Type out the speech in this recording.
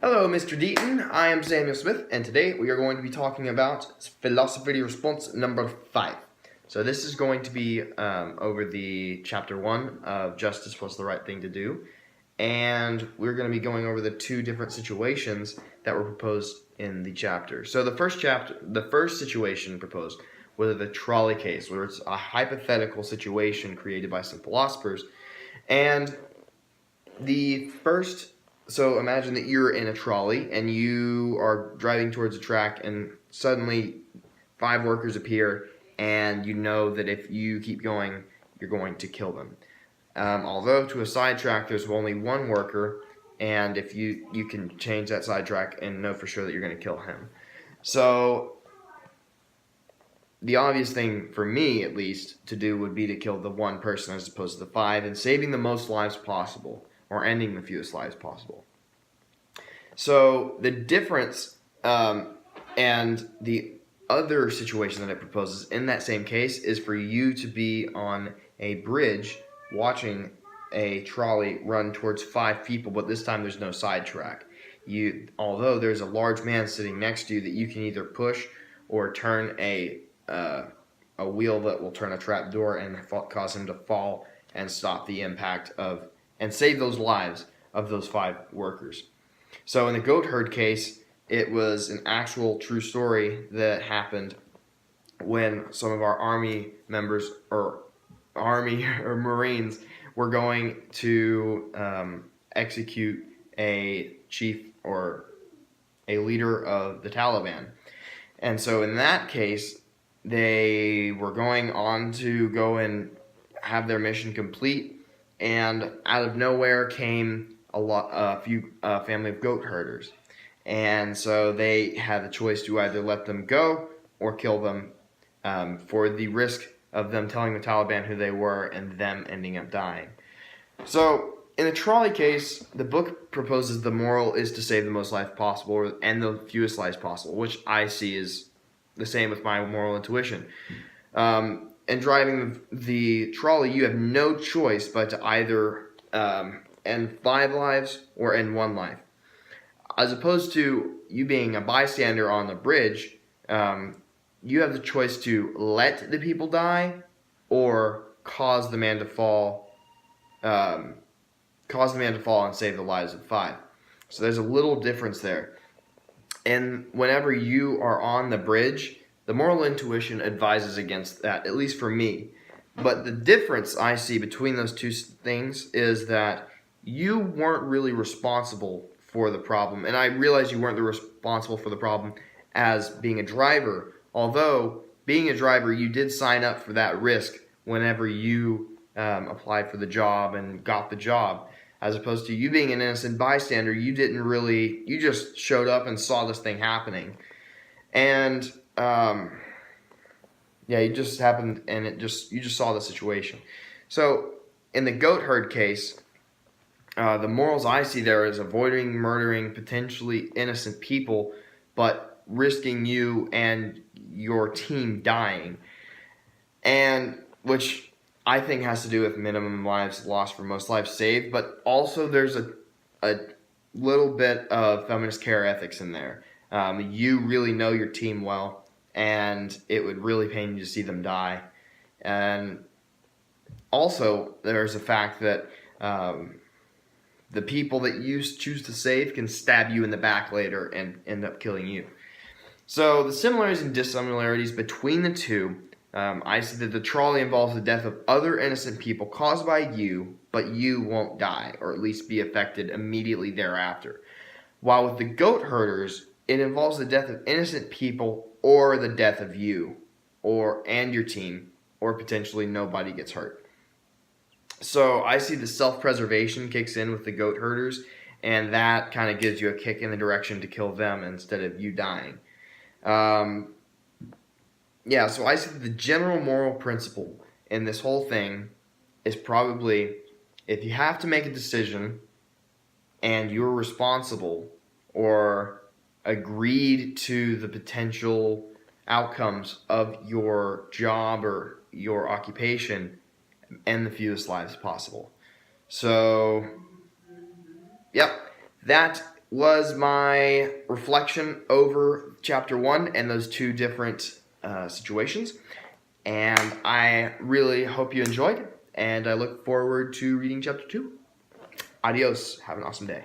Hello, Mr. Deaton. I am Samuel Smith, and today we are going to be talking about philosophy response number 5. So this is going to be over the chapter 1 of Justice Was the Right Thing to Do, and we're going to be going over the two different situations that were proposed in the chapter. So the first situation proposed was the trolley case, where it's a hypothetical situation created by some philosophers, and so imagine that you're in a trolley and you are driving towards a track, and suddenly 5 workers appear, and you know that if you keep going, you're going to kill them. Although to a sidetrack, there's only 1 worker, and if you can change that sidetrack and know for sure that you're going to kill him. So the obvious thing for me, at least, to do would be to kill the 1 person as opposed to the 5, and saving the most lives possible, or ending the fewest lives possible. So the difference and the other situation that it proposes in that same case is for you to be on a bridge watching a trolley run towards 5 people, but this time there's no sidetrack. Although there's a large man sitting next to you that you can either push or turn a wheel that will turn a trap door and cause him to fall and stop the impact and save those lives of those 5 workers. So in the goat herd case, it was an actual true story that happened when some of our army members or Marines were going to execute a chief or a leader of the Taliban. And so in that case, they were going on to go and have their mission complete, and out of nowhere came a few family of goat herders, and so they had the choice to either let them go or kill them, for the risk of them telling the Taliban who they were and them ending up dying. So in the trolley case, the book proposes the moral is to save the most life possible and the fewest lives possible, which I see is the same with my moral intuition. And driving the trolley, you have no choice but to either end 5 lives or end 1 life. As opposed to you being a bystander on the bridge, you have the choice to let the people die or cause the man to fall and save the lives of 5. So there's a little difference there. And whenever you are on the bridge, the moral intuition advises against that, at least for me. But the difference I see between those two things is that you weren't really responsible for the problem. And I realize you weren't responsible for the problem as being a driver. Although, being a driver, you did sign up for that risk whenever you applied for the job and got the job. As opposed to you being an innocent bystander, you just showed up and saw this thing happening. And you just happened, and you just saw the situation. So in the goat herd case, the morals I see there is avoiding murdering potentially innocent people, but risking you and your team dying, and which I think has to do with minimum lives lost for most lives saved, but also there's a little bit of feminist care ethics in there. You really know your team well, and it would really pain you to see them die. And also, there's the fact that the people that you choose to save can stab you in the back later and end up killing you. So the similarities and dissimilarities between the two, I see that the trolley involves the death of other innocent people caused by you, but you won't die, or at least be affected immediately thereafter. While with the goat herders, it involves the death of innocent people or the death of you and your team, or potentially nobody gets hurt. So I see the self-preservation kicks in with the goat herders, and that kind of gives you a kick in the direction to kill them instead of you dying. So I see the general moral principle in this whole thing is probably, if you have to make a decision and you're responsible or agreed to the potential outcomes of your job or your occupation, end the fewest lives possible. So, yep, that was my reflection over chapter 1 and those two different situations. And I really hope you enjoyed, and I look forward to reading chapter 2. Adios. Have an awesome day.